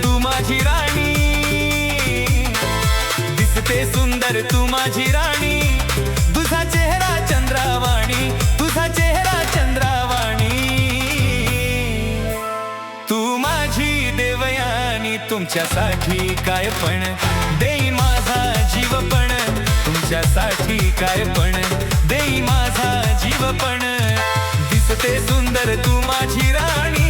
तू माझी राणी, दिसते सुंदर तू माझी राणी, तुझा चेहरा चंद्रावाणी, तुझा चेहरा चंद्रावाणी, तू माझी देवयानी, तुमच्यासाठी काय पण देई माझा जीव पण, तुमच्यासाठी काय पण देई माझा जीव पण, दिसते सुंदर तू माझी राणी.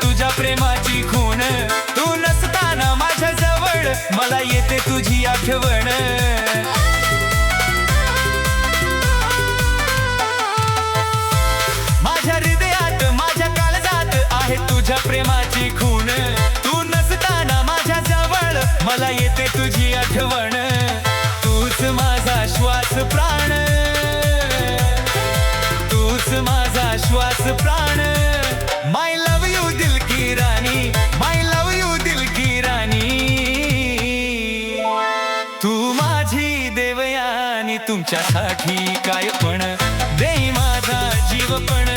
तुझ्या प्रेमाची खूण, तू नसताना माझ्या जवळ मला येते तुझी आठवण. माझ्या हृदयात माझ्या काळजात आहे तुझ्या प्रेमाची खूण, तू नसताना माझ्या जवळ मला येते तुझी आठवण. तूच माझा श्वास प्राण, तूच माझा श्वास प्राण. माय लव यू दिल की रानी, माय लव यू दिल की रानी, तू माझी देवयानी, तुमच्यासाठी काय पण देई माझा जीव पण,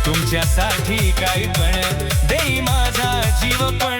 तुमच्यासाठी काय पण देई माझा जीव पण.